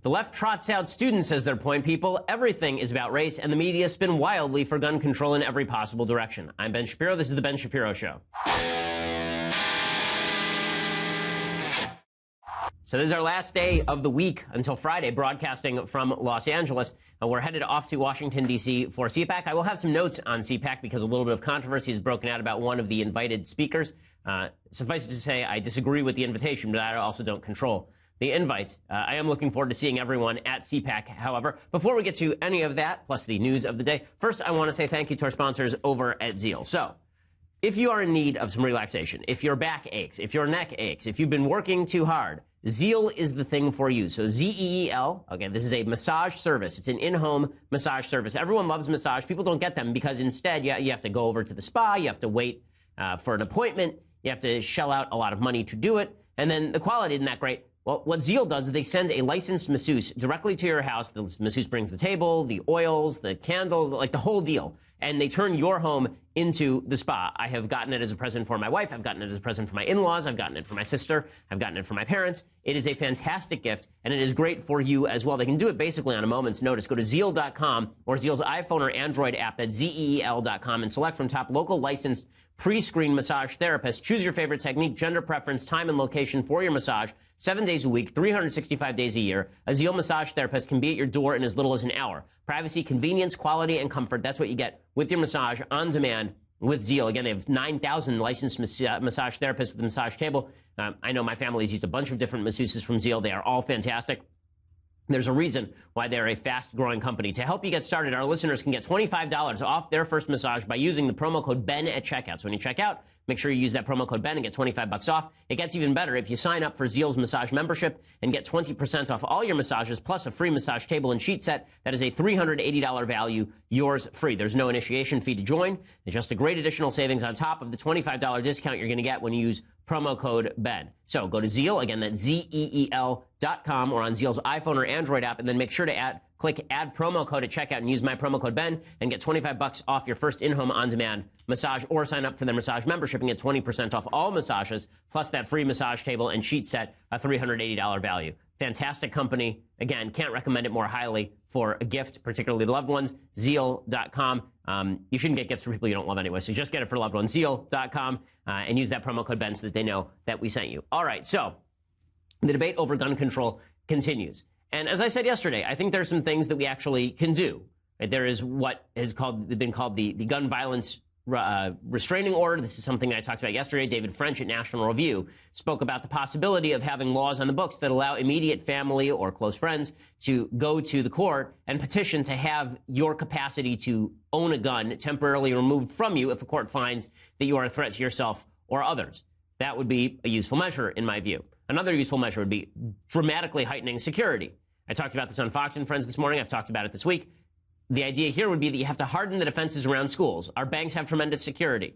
The left trots out students as their point people. Everything is about race, and the media spin wildly for gun control in every possible direction. I'm Ben Shapiro. This is The Ben Shapiro Show. So this is our last day of the week until Friday, broadcasting from Los Angeles. We're headed off to Washington, D.C. for CPAC. I will have some notes on CPAC because a little bit of controversy has broken out about one of the invited speakers. Suffice it to say, I disagree with the invitation, but I also don't control the invite. I am looking forward to seeing everyone at CPAC. However, before we get to any of that, plus the news of the day, first I want to say thank you to our sponsors over at Zeal. So, if you are in need of some relaxation, if your back aches, if your neck aches, if you've been working too hard, Zeal is the thing for you. So Z-E-E-L, okay, this is a massage service. It's an in-home massage service. Everyone loves massage. People don't get them because instead you have to go over to the spa, you have to wait for an appointment, you have to shell out a lot of money to do it, and then the quality isn't that great. Well, what Zeal does is they send a licensed masseuse directly to your house. The masseuse brings the table, the oils, the candles, like the whole deal. And they turn your home into the spa. I have gotten it as a present for my wife. I've gotten it as a present for my in-laws. I've gotten it for my sister. I've gotten it for my parents. It is a fantastic gift, and it is great for you as well. They can do it basically on a moment's notice. Go to Zeal.com or Zeal's iPhone or Android app, that's ZEEL.com, and select from top local licensed pre-screened massage therapists. Choose your favorite technique, gender preference, time, and location for your massage. 7 days a week, 365 days a year. A Zeal massage therapist can be at your door in as little as an hour. Privacy, convenience, quality, and comfort. That's what you get with your massage on demand with Zeal. Again, they have 9,000 licensed massage therapists with a massage table. I know my family has used a bunch of different masseuses from Zeal. They are all fantastic. There's a reason why they're a fast-growing company. To help you get started, our listeners can get $25 off their first massage by using the promo code BEN at checkout. So when you check out, make sure you use that promo code BEN and get 25 bucks off. It gets even better if you sign up for Zeal's massage membership and get 20% off all your massages, plus a free massage table and sheet set. That is a $380 value, yours free. There's no initiation fee to join. It's just a great additional savings on top of the $25 discount you're going to get when you use promo code BEN. So go to Zeal, again, that's ZEEL.com, or on Zeal's iPhone or Android app, and then make sure to click add promo code at checkout and use my promo code BEN and get 25 bucks off your first in-home on-demand massage, or sign up for their massage membership and get 20% off all massages, plus that free massage table and sheet set, a $380 value. Fantastic company. Again, can't recommend it more highly for a gift, particularly loved ones. Zeal.com. You shouldn't get gifts for people you don't love anyway, so just get it for loved ones. Zeal.com and use that promo code BEN so that they know that we sent you. All right, so the debate over gun control continues. And as I said yesterday, I think there's some things that we actually can do. Right? There is what has been called the gun violence restraining order. This is something that I talked about yesterday. David French at National Review spoke about the possibility of having laws on the books that allow immediate family or close friends to go to the court and petition to have your capacity to own a gun temporarily removed from you if a court finds that you are a threat to yourself or others. That would be a useful measure, in my view. Another useful measure would be dramatically heightening security. I talked about this on Fox and Friends this morning. I've talked about it this week. The idea here would be that you have to harden the defenses around schools. Our banks have tremendous security.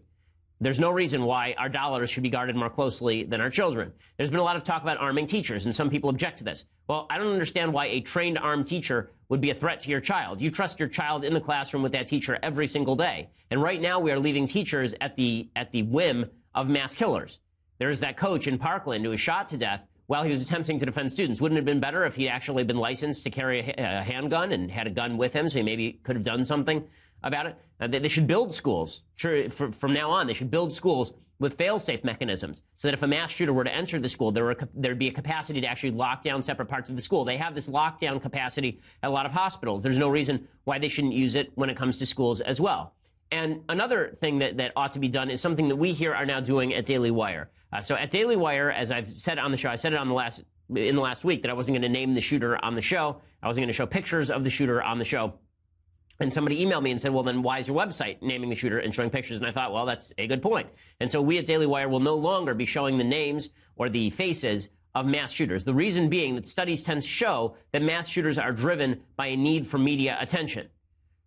There's no reason why our dollars should be guarded more closely than our children. There's been a lot of talk about arming teachers, and some people object to this. Well, I don't understand why a trained armed teacher would be a threat to your child. You trust your child in the classroom with that teacher every single day. And right now we are leaving teachers at the whim of mass killers. There's that coach in Parkland who was shot to death while he was attempting to defend students. Wouldn't it have been better if he'd actually been licensed to carry a handgun and had a gun with him, so he maybe could have done something about it? They should build schools. From now on, they should build schools with fail-safe mechanisms so that if a mass shooter were to enter the school, there'd be a capacity to actually lock down separate parts of the school. They have this lockdown capacity at a lot of hospitals. There's no reason why they shouldn't use it when it comes to schools as well. And another thing that ought to be done is something that we here are now doing at Daily Wire. So at Daily Wire, as I've said on the show, I said it in the last week that I wasn't going to name the shooter on the show. I wasn't going to show pictures of the shooter on the show. And somebody emailed me and said, well, then why is your website naming the shooter and showing pictures? And I thought, well, that's a good point. And so we at Daily Wire will no longer be showing the names or the faces of mass shooters. The reason being that studies tend to show that mass shooters are driven by a need for media attention.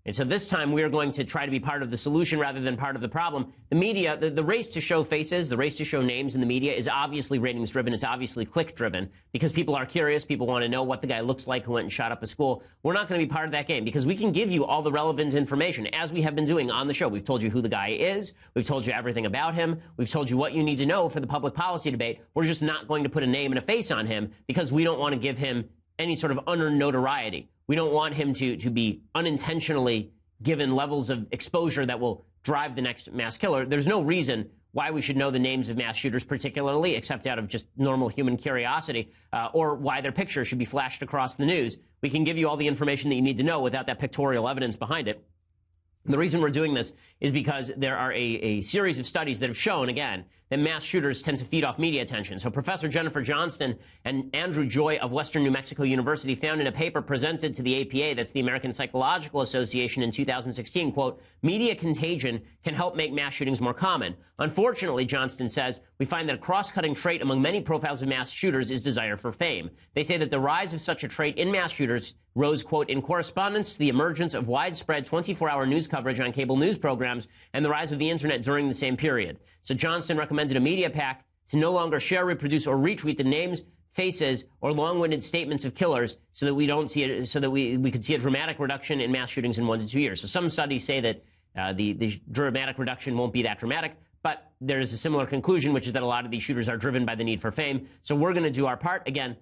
And so this time we are going to try to be part of the solution rather than part of the problem. The media, the race to show faces, the race to show names in the media is obviously ratings driven. It's obviously click driven because people are curious. People want to know what the guy looks like who went and shot up a school. We're not going to be part of that game because we can give you all the relevant information as we have been doing on the show. We've told you who the guy is. We've told you everything about him. We've told you what you need to know for the public policy debate. We're just not going to put a name and a face on him because we don't want to give him any sort of unearned notoriety. We don't want him to be unintentionally given levels of exposure that will drive the next mass killer. There's no reason why we should know the names of mass shooters particularly, except out of just normal human curiosity, or why their pictures should be flashed across the news. We can give you all the information that you need to know without that pictorial evidence behind it. The reason we're doing this is because there are a series of studies that have shown, again, that mass shooters tend to feed off media attention. So Professor Jennifer Johnston and Andrew Joy of Western New Mexico University found in a paper presented to the APA, that's the American Psychological Association, in 2016, quote, media contagion can help make mass shootings more common. Unfortunately, Johnston says, we find that a cross-cutting trait among many profiles of mass shooters is desire for fame. They say that the rise of such a trait in mass shooters rose, quote, in correspondence to the emergence of widespread 24-hour news coverage on cable news programs and the rise of the internet during the same period. So Johnston recommended a media pack to no longer share, reproduce, or retweet the names, faces, or long-winded statements of killers so that we don't see it, so that we could see a dramatic reduction in mass shootings in 1 to 2 years. So some studies say that the dramatic reduction won't be that dramatic, but there is a similar conclusion, which is that a lot of these shooters are driven by the need for fame. So we're going to do our part. Again,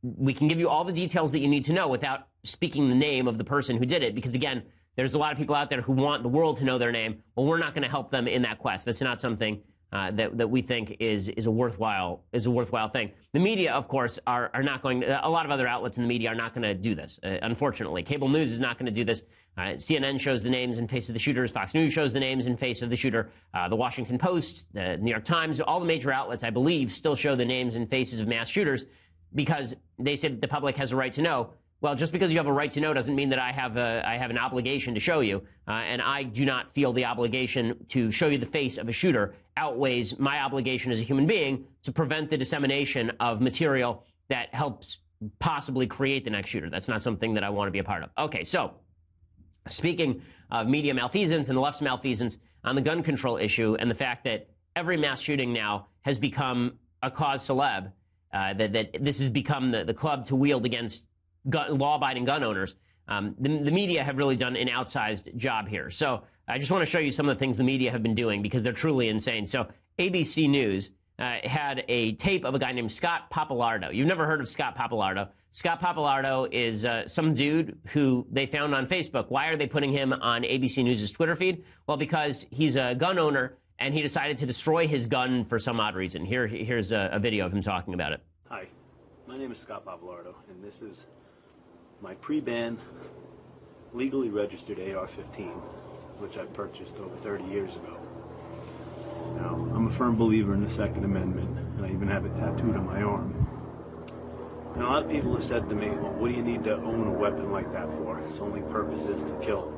we can give you all the details that you need to know without speaking the name of the person who did it, because, again, there's a lot of people out there who want the world to know their name. Well, we're not going to help them in that quest. That's not something that we think is a worthwhile thing. The media, of course, are not going. A lot of other outlets in the media are not going to do this. Unfortunately, cable news is not going to do this. CNN shows the names and faces of the shooters. Fox News shows the names and face of the shooter. The Washington Post, the New York Times, all the major outlets, I believe, still show the names and faces of mass shooters because they say that the public has a right to know. Well, just because you have a right to know doesn't mean that I have an obligation to show you. And I do not feel the obligation to show you the face of a shooter outweighs my obligation as a human being to prevent the dissemination of material that helps possibly create the next shooter. That's not something that I want to be a part of. Okay, so speaking of media malfeasance and the left's malfeasance on the gun control issue and the fact that every mass shooting now has become a cause celeb, that this has become the club to wield against law-abiding gun owners, the media have really done an outsized job here. So I just want to show you some of the things the media have been doing because they're truly insane. So ABC News had a tape of a guy named Scott Papalardo. You've never heard of Scott Papalardo. Scott Papalardo is some dude who they found on Facebook. Why are they putting him on ABC News' Twitter feed? Well, because he's a gun owner and he decided to destroy his gun for some odd reason. Here's a video of him talking about it. Hi, my name is Scott Papalardo, and this is my pre-ban, legally registered AR-15, which I purchased over 30 years ago. Now, I'm a firm believer in the Second Amendment, and I even have it tattooed on my arm. And a lot of people have said to me, well, what do you need to own a weapon like that for? Its only purpose is to kill.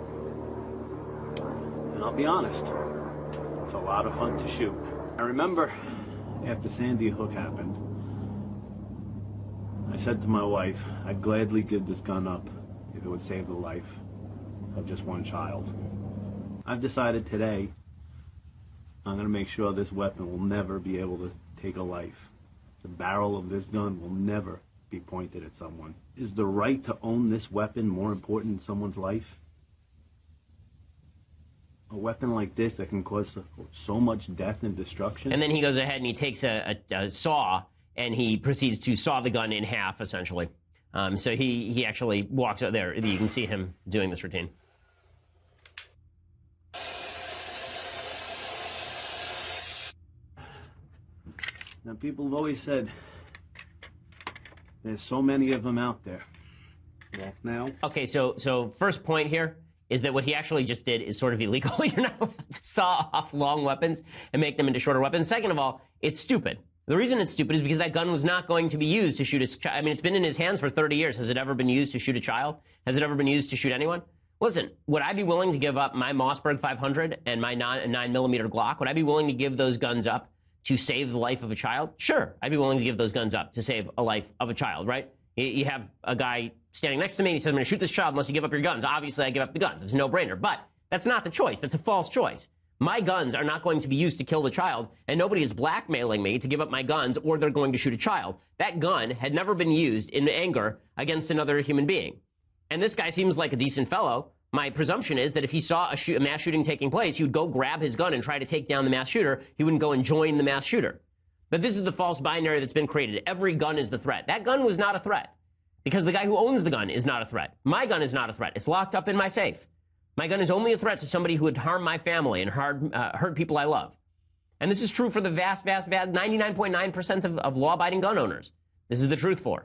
And I'll be honest, it's a lot of fun to shoot. I remember after Sandy Hook happened, I said to my wife, I'd gladly give this gun up if it would save the life of just one child. I've decided today I'm going to make sure this weapon will never be able to take a life. The barrel of this gun will never be pointed at someone. Is the right to own this weapon more important than someone's life? A weapon like this that can cause so much death and destruction? And then he goes ahead and he takes a saw and he proceeds to saw the gun in half, essentially. So he actually walks out there. You can see him doing this routine. Now, people have always said there's so many of them out there. Well, now... Okay, so first point here is that what he actually just did is sort of illegal. You're not allowed to saw off long weapons and make them into shorter weapons. Second of all, it's stupid. The reason it's stupid is because that gun was not going to be used to shoot a child. I mean, it's been in his hands for 30 years. Has it ever been used to shoot a child? Has it ever been used to shoot anyone? Listen, would I be willing to give up my Mossberg 500 and my 9mm Glock? Would I be willing to give those guns up to save the life of a child? Sure, I'd be willing to give those guns up to save a life of a child, right? You have a guy standing next to me and he says, I'm going to shoot this child unless you give up your guns. Obviously, I give up the guns. It's a no-brainer. But that's not the choice. That's a false choice. My guns are not going to be used to kill the child, and nobody is blackmailing me to give up my guns or they're going to shoot a child. That gun had never been used in anger against another human being. And this guy seems like a decent fellow. My presumption is that if he saw a mass shooting taking place, he would go grab his gun and try to take down the mass shooter. He wouldn't go and join the mass shooter. But this is the false binary that's been created. Every gun is the threat. That gun was not a threat because the guy who owns the gun is not a threat. My gun is not a threat. It's locked up in my safe. My gun is only a threat to somebody who would harm my family and hurt people I love. And this is true for the vast 99.9% of law-abiding gun owners. This is the truth for.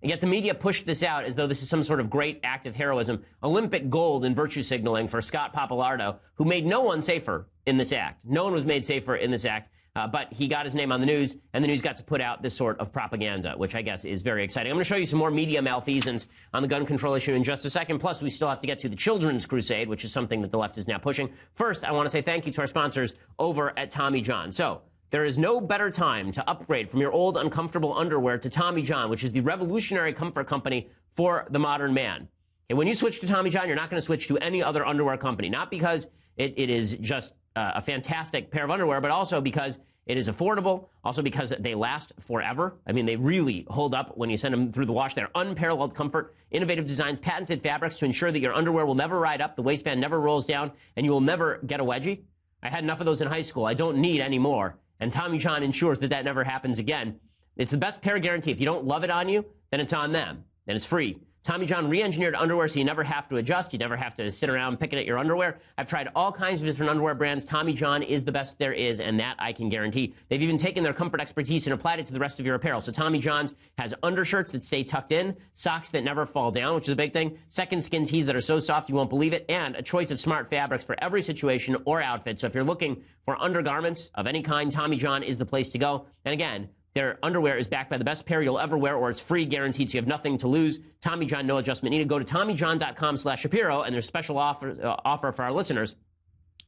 And yet the media pushed this out as though this is some sort of great act of heroism, Olympic gold in virtue signaling for Scott Papalardo, who made no one safer in this act. No one was made safer in this act, but he got his name on the news, and the news got to put out this sort of propaganda, which I guess is very exciting. I'm going to show you some more media malfeasance on the gun control issue in just a second. Plus, we still have to get to the children's crusade, which is something that the left is now pushing. First, I want to say thank you to our sponsors over at Tommy John. So, there is no better time to upgrade from your old uncomfortable underwear to Tommy John, which is the revolutionary comfort company for the modern man. And when you switch to Tommy John, you're not going to switch to any other underwear company, not because it is just a fantastic pair of underwear, but also because it is affordable, also because they last forever. I mean, they really hold up when you send them through the wash. They're unparalleled comfort, innovative designs, patented fabrics to ensure that your underwear will never ride up, the waistband never rolls down, and you will never get a wedgie. I had enough of those in high school. I don't need any more. And Tommy John ensures that that never happens again. It's the best pair guarantee. If you don't love it on you, then it's on them. And it's free. Tommy John re-engineered underwear so you never have to adjust. You never have to sit around picking at your underwear. I've tried all kinds of different underwear brands. Tommy John is the best there is, and that I can guarantee. They've even taken their comfort expertise and applied it to the rest of your apparel. So Tommy John's has undershirts that stay tucked in, socks that never fall down, which is a big thing, second skin tees that are so soft you won't believe it, and a choice of smart fabrics for every situation or outfit. So if you're looking for undergarments of any kind, Tommy John is the place to go. And again, their underwear is backed by the best pair you'll ever wear, or it's free, guaranteed, so you have nothing to lose. Tommy John, no adjustment needed. Go to TommyJohn.com/Shapiro, and there's a special offer for our listeners.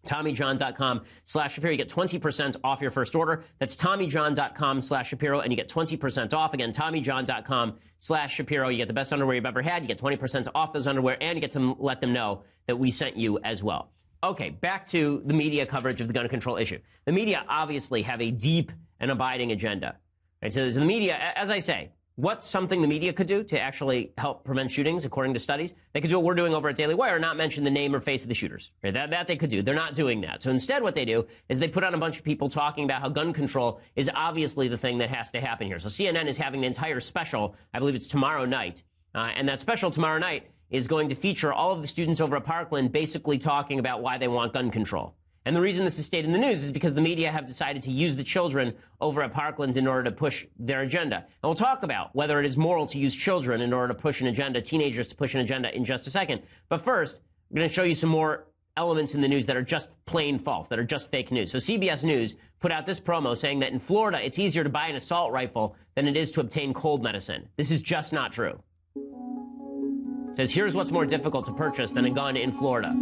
TommyJohn.com/Shapiro. You get 20% off your first order. That's TommyJohn.com/Shapiro, and you get 20% off. Again, TommyJohn.com/Shapiro. You get the best underwear you've ever had. You get 20% off those underwear, and you get to let them know that we sent you as well. Okay, back to the media coverage of the gun control issue. The media obviously have a deep and abiding agenda. Right, so the media, as I say, what's something the media could do to actually help prevent shootings, according to studies? They could do what we're doing over at Daily Wire, not mention the name or face of the shooters. Right? That they could do. They're not doing that. So instead what they do is they put on a bunch of people talking about how gun control is obviously the thing that has to happen here. So CNN is having an entire special, I believe it's tomorrow night, and that special tomorrow night is going to feature all of the students over at Parkland basically talking about why they want gun control. And the reason this is stayed in the news is because the media have decided to use the children over at Parkland in order to push their agenda. And we'll talk about whether it is moral to use children in order to push an agenda, teenagers to push an agenda in just a second. But first, I'm going to show you some more elements in the news that are just plain false, that are just fake news. So CBS News put out this promo saying that in Florida, it's easier to buy an assault rifle than it is to obtain cold medicine. This is just not true. It says, here's what's more difficult to purchase than a gun in Florida.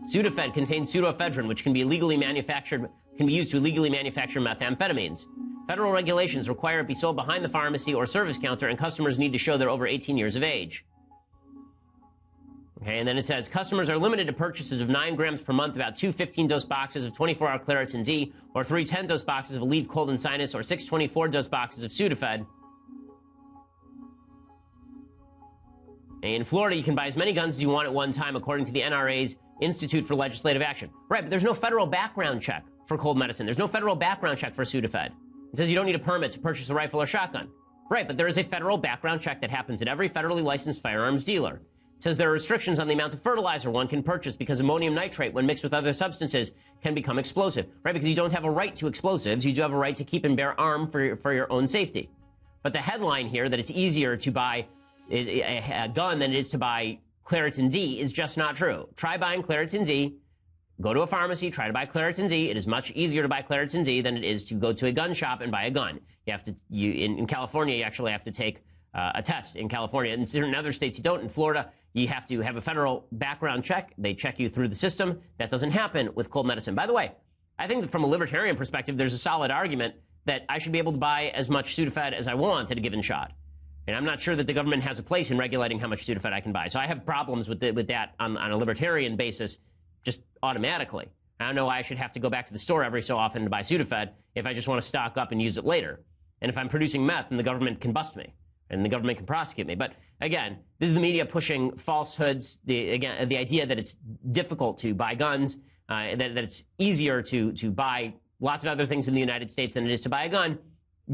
Sudafed contains pseudoephedrine, which can be used to illegally manufacture methamphetamines. Federal regulations require it be sold behind the pharmacy or service counter, and customers need to show they're over 18 years of age. Okay, and then it says, customers are limited to purchases of 9 grams per month, about 2 15-dose boxes of 24-hour Claritin D, or 3 10-dose boxes of Aleve Cold and Sinus, or 6 24-dose boxes of Sudafed. In Florida, you can buy as many guns as you want at one time, according to the NRA's Institute for Legislative Action. Right, but there's no federal background check for cold medicine. There's no federal background check for Sudafed. It says you don't need a permit to purchase a rifle or shotgun. Right, but there is a federal background check that happens at every federally licensed firearms dealer. It says there are restrictions on the amount of fertilizer one can purchase because ammonium nitrate, when mixed with other substances, can become explosive. Right, because you don't have a right to explosives. You do have a right to keep and bear arms for your own safety. But the headline here that it's easier to buy a gun than it is to buy Claritin D is just not true. Try buying Claritin D. Go to a pharmacy, try to buy Claritin D. It is much easier to buy Claritin D than it is to go to a gun shop and buy a gun. You have to, in California, you actually have to take a test in California. In certain other states, you don't. In Florida, you have to have a federal background check. They check you through the system. That doesn't happen with cold medicine. By the way, I think that from a libertarian perspective, there's a solid argument that I should be able to buy as much Sudafed as I want at a given shot. And I'm not sure that the government has a place in regulating how much Sudafed I can buy. So I have problems with that on a libertarian basis just automatically. I don't know why I should have to go back to the store every so often to buy Sudafed if I just want to stock up and use it later. And if I'm producing meth, then the government can bust me and the government can prosecute me. But again, this is the media pushing falsehoods, the idea that it's difficult to buy guns, that it's easier to buy lots of other things in the United States than it is to buy a gun.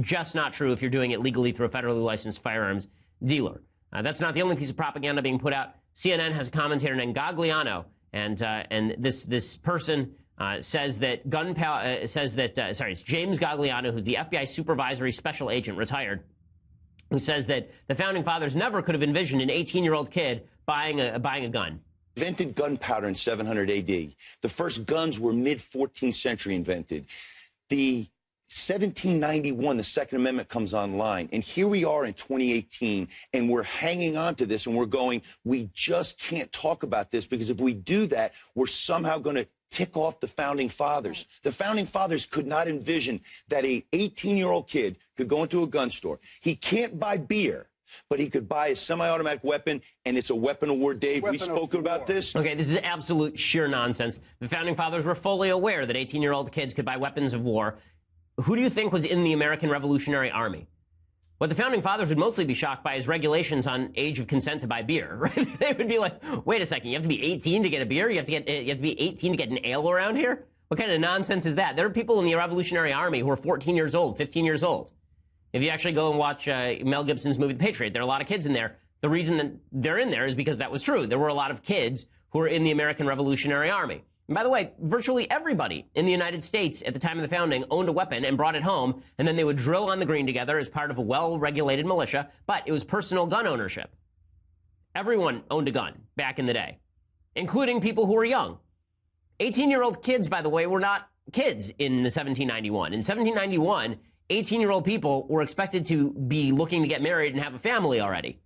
just not true if you're doing it legally through a federally licensed firearms dealer. That's not the only piece of propaganda being put out. CNN has a commentator named Gagliano, and this person says that it's James Gagliano, who's the FBI supervisory special agent, retired, who says that the founding fathers never could have envisioned an 18-year-old kid buying a gun. Invented gunpowder in 700 AD. The first guns were mid-14th century invented. The 1791, the Second Amendment comes online, and here we are in 2018, and we're hanging on to this, and we're going, we just can't talk about this, because if we do that, we're somehow going to tick off the founding fathers. The founding fathers could not envision that a 18-year-old kid could go into a gun store. He can't buy beer, but he could buy a semi-automatic weapon, and it's a weapon of war. Dave, we spoke about this. Okay, this is absolute sheer nonsense. The founding fathers were fully aware that 18-year-old kids could buy weapons of war. Who do you think was in the American Revolutionary Army? What the founding fathers would mostly be shocked by is regulations on age of consent to buy beer. Right? They would be like, wait a second, you have to be 18 to get a beer? You have to be 18 to get an ale around here? What kind of nonsense is that? There are people in the Revolutionary Army who are 14 years old, 15 years old. If you actually go and watch Mel Gibson's movie The Patriot, there are a lot of kids in there. The reason that they're in there is because that was true. There were a lot of kids who were in the American Revolutionary Army. And by the way, virtually everybody in the United States at the time of the founding owned a weapon and brought it home, and then they would drill on the green together as part of a well-regulated militia, but it was personal gun ownership. Everyone owned a gun back in the day, including people who were young. 18-year-old kids, by the way, were not kids in 1791. In 1791, 18-year-old people were expected to be looking to get married and have a family already.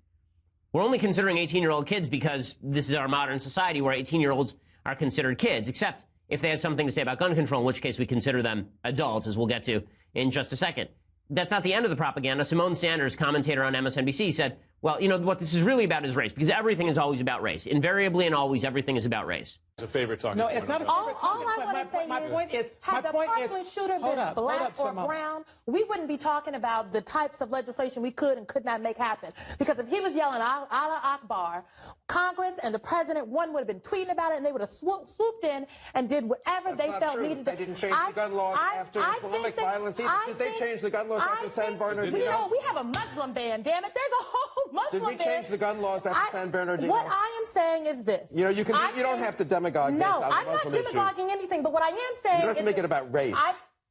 We're only considering 18-year-old kids because this is our modern society where 18-year-olds are considered kids, except if they had something to say about gun control, in which case we consider them adults, as we'll get to in just a second. That's not the end of the propaganda. Simone Sanders, commentator on MSNBC, said, well, you know, what this is really about is race, because everything is always about race. Invariably and always, everything is about race. It's a favorite talking No, point. it's not a favorite talking point. All I want to say my point is, had the Parkland shooter been black or Simone. brown, we wouldn't be talking about the types of legislation we could and could not make happen. Because if he was yelling Allah Akbar, Congress and the president, one would have been tweeting about it, and they would have swooped in and did whatever they felt needed. They didn't change the gun laws after Islamic violence either. Did they change the gun laws after San Bernardino? You know, we have a Muslim ban, damn it. There's a whole Muslim ban. Did we change the gun laws after San Bernardino? What I am saying is this. You know, you don't have to demagogue this. No, I'm not demagoguing anything, but what I am saying is... You don't have to make it about race.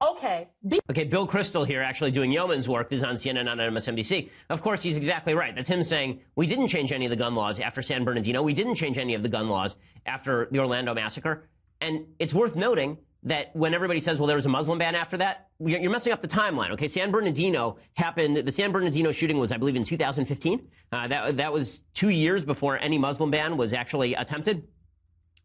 Okay. Okay, Bill Kristol here actually doing yeoman's work. This is on CNN on MSNBC. Of course, he's exactly right. That's him saying, we didn't change any of the gun laws after San Bernardino. We didn't change any of the gun laws after the Orlando massacre. And it's worth noting that when everybody says, well, there was a Muslim ban after that, you're messing up the timeline, okay? San Bernardino happened, the San Bernardino shooting was, I believe, in 2015. That was 2 years before any Muslim ban was actually attempted.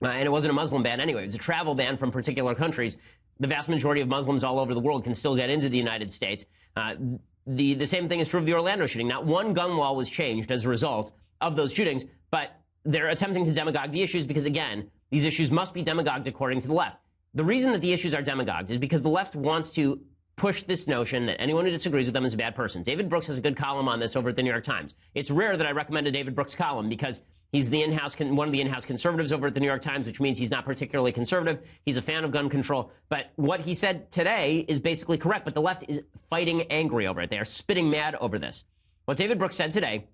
And it wasn't a Muslim ban anyway. It was a travel ban from particular countries. The vast majority of Muslims all over the world can still get into the United States. The same thing is true of the Orlando shooting. Not one gun law was changed as a result of those shootings, but they're attempting to demagogue the issues because, again, these issues must be demagogued according to the left. The reason that the issues are demagogued is because the left wants to push this notion that anyone who disagrees with them is a bad person. David Brooks has a good column on this over at the New York Times. It's rare that I recommend a David Brooks column because he's the one of the in-house conservatives over at the New York Times, which means he's not particularly conservative. He's a fan of gun control. But what he said today is basically correct, but the left is fighting angry over it. They are spitting mad over this. What David Brooks said today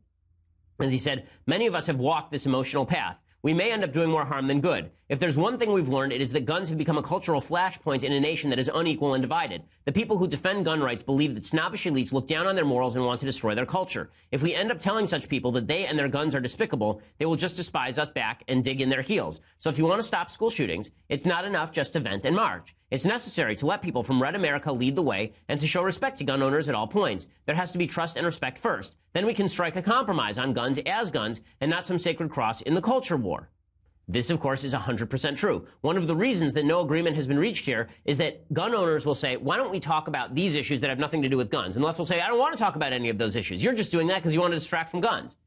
is he said, many of us have walked this emotional path. We may end up doing more harm than good. If there's one thing we've learned, it is that guns have become a cultural flashpoint in a nation that is unequal and divided. The people who defend gun rights believe that snobbish elites look down on their morals and want to destroy their culture. If we end up telling such people that they and their guns are despicable, they will just despise us back and dig in their heels. So if you want to stop school shootings, it's not enough just to vent and march. It's necessary to let people from Red America lead the way and to show respect to gun owners at all points. There has to be trust and respect first. Then we can strike a compromise on guns as guns and not some sacred cross in the culture war. This, of course, is 100% true. One of the reasons that no agreement has been reached here is that gun owners will say, why don't we talk about these issues that have nothing to do with guns? And the left will say, I don't want to talk about any of those issues. You're just doing that because you want to distract from guns.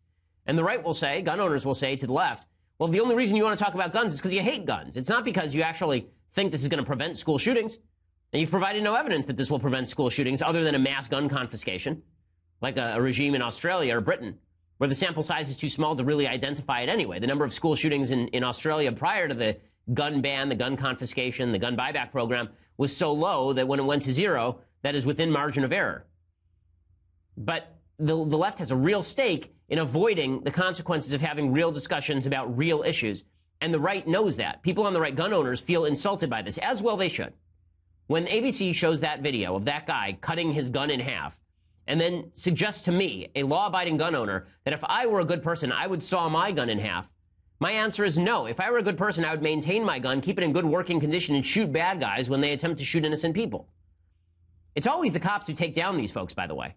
And the right will say, gun owners will say to the left, well, the only reason you want to talk about guns is because you hate guns. It's not because you actually think this is going to prevent school shootings. And you've provided no evidence that this will prevent school shootings other than a mass gun confiscation, like a regime in Australia or Britain, where the sample size is too small to really identify it anyway. The number of school shootings in Australia prior to the gun ban, the gun confiscation, the gun buyback program was so low that when it went to zero, that is within margin of error. But the left has a real stake in avoiding the consequences of having real discussions about real issues. And the right knows that. People on the right, gun owners, feel insulted by this, as well they should. When ABC shows that video of that guy cutting his gun in half and then suggests to me, a law-abiding gun owner, that if I were a good person, I would saw my gun in half, my answer is no. If I were a good person, I would maintain my gun, keep it in good working condition, and shoot bad guys when they attempt to shoot innocent people. It's always the cops who take down these folks, by the way.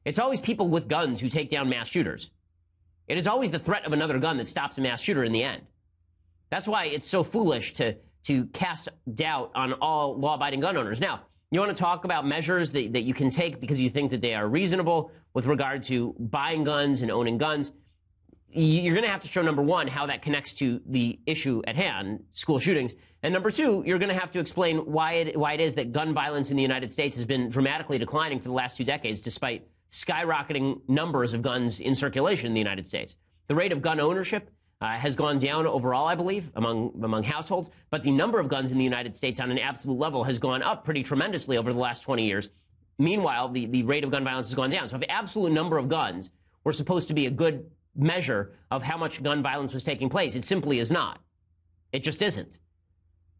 It's always people with guns who take down mass shooters. It is always the threat of another gun that stops a mass shooter in the end. That's why it's so foolish to cast doubt on all law-abiding gun owners. Now, you want to talk about measures that you can take because you think that they are reasonable with regard to buying guns and owning guns. You're going to have to show, number one, how that connects to the issue at hand, school shootings. And number two, you're going to have to explain why it is that gun violence in the United States has been dramatically declining for the last 2 decades, despite skyrocketing numbers of guns in circulation in the United States. The rate of gun ownership has gone down overall, I believe, among households, but the number of guns in the United States on an absolute level has gone up pretty tremendously over the last 20 years. Meanwhile, the rate of gun violence has gone down. So if the absolute number of guns were supposed to be a good measure of how much gun violence was taking place, it simply is not. It just isn't.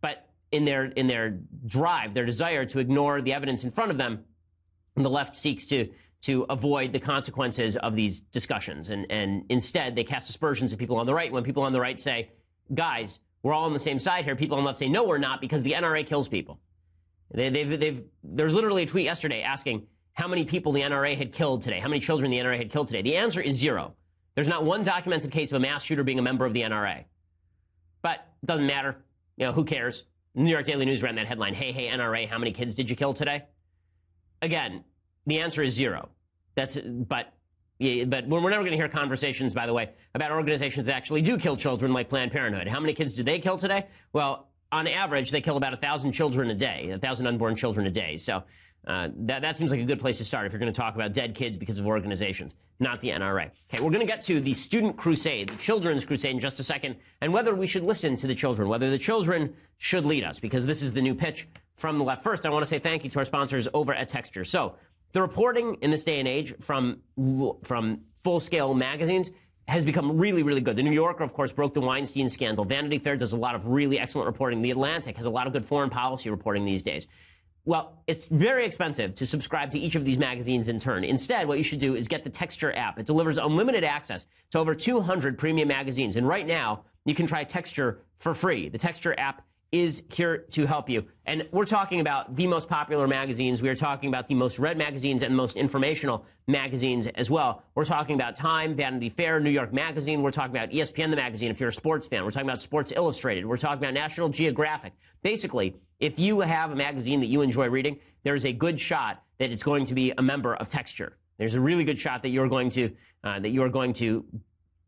But in their drive, their desire to ignore the evidence in front of them, the left seeks to avoid the consequences of these discussions. And instead, they cast aspersions at people on the right. When people on the right say, guys, we're all on the same side here, people on the left say, no, we're not, because the NRA kills people. There's literally a tweet yesterday asking how many people the NRA had killed today, how many children the NRA had killed today. The answer is 0. There's not one documented case of a mass shooter being a member of the NRA. But it doesn't matter. You know, who cares? New York Daily News ran that headline, hey, NRA, how many kids did you kill today? Again, the answer is 0. But we're never going to hear conversations, by the way, about organizations that actually do kill children, like Planned Parenthood. How many kids did they kill today? Well, on average, they kill about 1,000 children a day, 1,000 unborn children a day. So that seems like a good place to start if you're going to talk about dead kids because of organizations, not the NRA. Okay, we're going to get to the student crusade, the children's crusade in just a second, and whether we should listen to the children, whether the children should lead us, because this is the new pitch from the left. First, I want to say thank you to our sponsors over at Texture. So the reporting in this day and age from full-scale magazines has become really, really good. The New Yorker, of course, broke the Weinstein scandal. Vanity Fair does a lot of really excellent reporting. The Atlantic has a lot of good foreign policy reporting these days. Well, it's very expensive to subscribe to each of these magazines in turn. Instead, what you should do is get the Texture app. It delivers unlimited access to over 200 premium magazines. And right now, you can try Texture for free. The Texture app is here to help you. And we're talking about the most popular magazines. We are talking about the most read magazines and the most informational magazines as well. We're talking about Time, Vanity Fair, New York Magazine. We're talking about ESPN, the magazine, if you're a sports fan. We're talking about Sports Illustrated. We're talking about National Geographic. Basically, if you have a magazine that you enjoy reading, there's a good shot that it's going to be a member of Texture. There's a really good shot that you're going to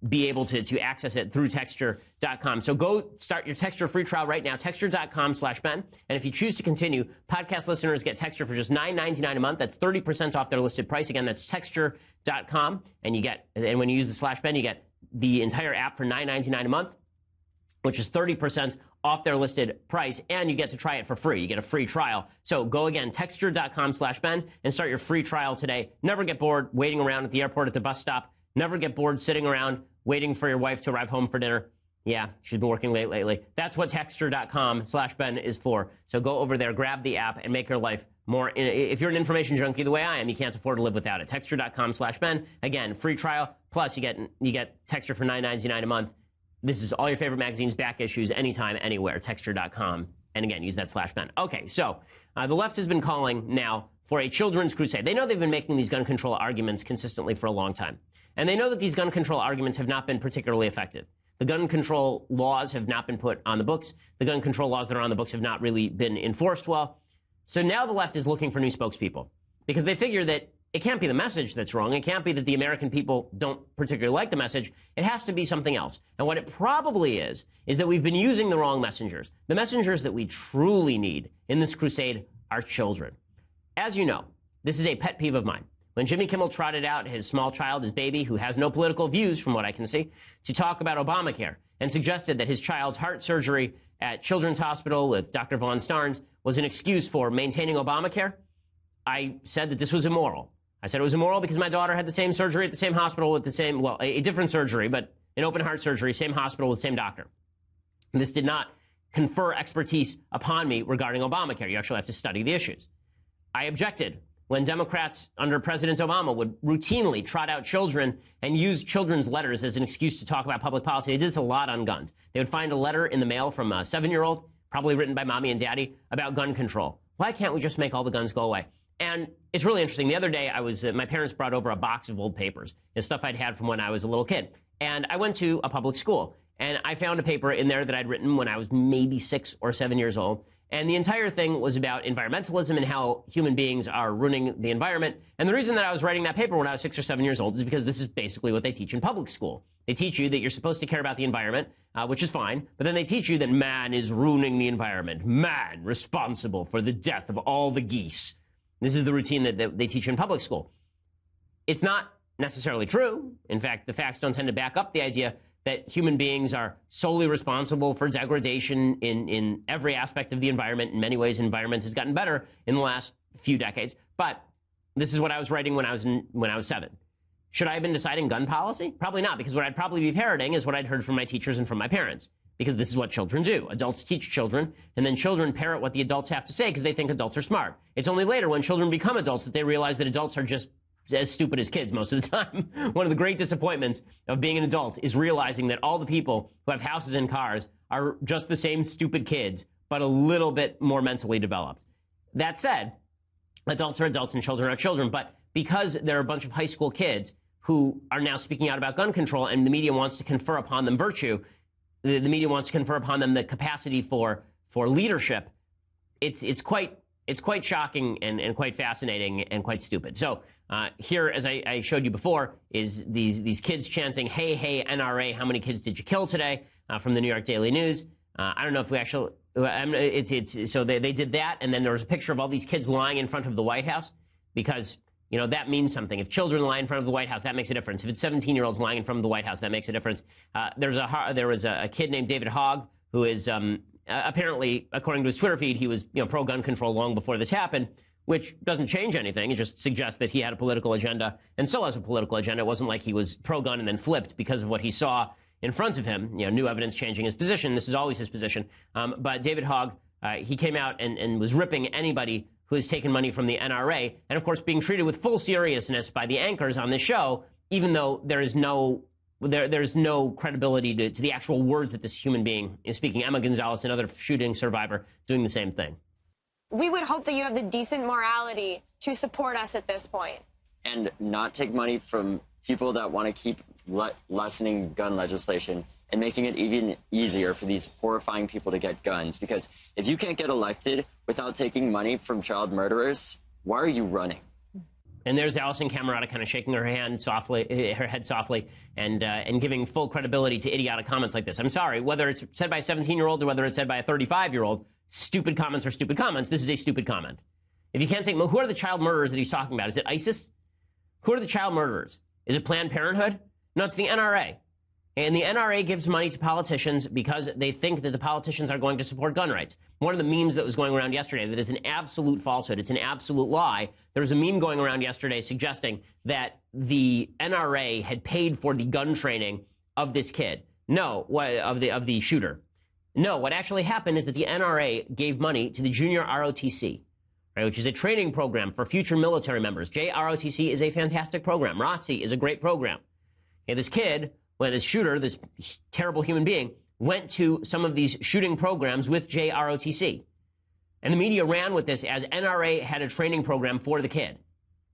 be able to access it through Texture.com. So go start your Texture free trial right now, Texture.com/Ben. And if you choose to continue, podcast listeners get Texture for just $9.99 a month. That's 30% off their listed price. Again, that's Texture.com. And when you use the /Ben, you get the entire app for $9.99 a month, which is 30% off their listed price, and you get to try it for free. You get a free trial. So go again, Texture.com/Ben, and start your free trial today. Never get bored waiting around at the airport, at the bus stop. Never get bored sitting around waiting for your wife to arrive home for dinner. Yeah, she's been working late lately. That's what Texture.com/Ben is for. So go over there, grab the app, and make your life more. If you're an information junkie the way I am, you can't afford to live without it. Texture.com/Ben. Again, free trial. Plus, you get Texture for $9.99 a month. This is all your favorite magazines, back issues, anytime, anywhere. Texture.com. And again, use that /Ben. Okay, so the left has been calling now for a children's crusade. They know they've been making these gun control arguments consistently for a long time. And they know that these gun control arguments have not been particularly effective. The gun control laws have not been put on the books. The gun control laws that are on the books have not really been enforced well. So now the left is looking for new spokespeople because they figure that it can't be the message that's wrong. It can't be that the American people don't particularly like the message. It has to be something else. And what it probably is that we've been using the wrong messengers. The messengers that we truly need in this crusade are children. As you know, this is a pet peeve of mine. When Jimmy Kimmel trotted out his small child, his baby, who has no political views from what I can see, to talk about Obamacare and suggested that his child's heart surgery at Children's Hospital with Dr. Vaughn Starnes was an excuse for maintaining Obamacare, I said that this was immoral. I said it was immoral because my daughter had the same surgery at the same hospital with the same, well, a different surgery, but an open heart surgery, same hospital with same doctor. And this did not confer expertise upon me regarding Obamacare. You actually have to study the issues. I objected when Democrats under President Obama would routinely trot out children and use children's letters as an excuse to talk about public policy. They did this a lot on guns. They would find a letter in the mail from a 7-year-old, probably written by mommy and daddy, about gun control. Why can't we just make all the guns go away? And it's really interesting. The other day, my parents brought over a box of old papers. It's stuff I'd had from when I was a little kid. And I went to a public school, and I found a paper in there that I'd written when I was maybe 6 or 7 years old. And the entire thing was about environmentalism and how human beings are ruining the environment. And the reason that I was writing that paper when I was 6 or 7 years old is because this is basically what they teach in public school. They teach you that you're supposed to care about the environment, which is fine. But then they teach you that man is ruining the environment. Man responsible for the death of all the geese. This is the routine that they teach in public school. It's not necessarily true. In fact, the facts don't tend to back up the idea that human beings are solely responsible for degradation in every aspect of the environment. In many ways, environment has gotten better in the last few decades. But this is what I was writing when I was 7. Should I have been deciding gun policy? Probably not, because what I'd probably be parroting is what I'd heard from my teachers and from my parents. Because this is what children do. Adults teach children, and then children parrot what the adults have to say because they think adults are smart. It's only later when children become adults that they realize that adults are just as stupid as kids most of the time. One of the great disappointments of being an adult is realizing that all the people who have houses and cars are just the same stupid kids, but a little bit more mentally developed. That said, adults are adults and children are children, but because there are a bunch of high school kids who are now speaking out about gun control and the media wants to confer upon them virtue, the media wants to confer upon them the capacity for leadership, it's quite shocking and quite fascinating and quite stupid. So here, as I showed you before, is these kids chanting, "Hey, hey, NRA, how many kids did you kill today?" From the New York Daily News. I don't know if we actually, so they did that, and then there was a picture of all these kids lying in front of the White House because, you know, that means something. If children lie in front of the White House, that makes a difference. If it's 17-year-olds lying in front of the White House, that makes a difference. There was a kid named David Hogg who is apparently, according to his Twitter feed, he was pro-gun control long before this happened, which doesn't change anything. It just suggests that he had a political agenda and still has a political agenda. It wasn't like he was pro-gun and then flipped because of what he saw in front of him. New evidence changing his position. This is always his position. But David Hogg, he came out and was ripping anybody who has taken money from the NRA, and of course being treated with full seriousness by the anchors on this show, even though there's no credibility to the actual words that this human being is speaking. Emma Gonzalez, another shooting survivor, doing the same thing. We would hope that you have the decent morality to support us at this point. And not take money from people that want to keep lessening gun legislation and making it even easier for these horrifying people to get guns. Because if you can't get elected without taking money from child murderers, why are you running? And there's Allison Camerata kind of shaking her head softly, and giving full credibility to idiotic comments like this. I'm sorry, whether it's said by a 17-year-old or whether it's said by a 35-year-old, stupid comments are stupid comments. This is a stupid comment. If you can't take, who are the child murderers that he's talking about? Is it ISIS? Who are the child murderers? Is it Planned Parenthood? No, it's the NRA. And the NRA gives money to politicians because they think that the politicians are going to support gun rights. One of the memes that was going around yesterday that is an absolute falsehood, it's an absolute lie. There was a meme going around yesterday suggesting that the NRA had paid for the gun training of this kid. No, of the shooter. No, what actually happened is that the NRA gave money to the Junior ROTC, right, which is a training program for future military members. JROTC is a fantastic program. ROTC is a great program. Okay, this kid, this shooter, this terrible human being, went to some of these shooting programs with JROTC. And the media ran with this as NRA had a training program for the kid.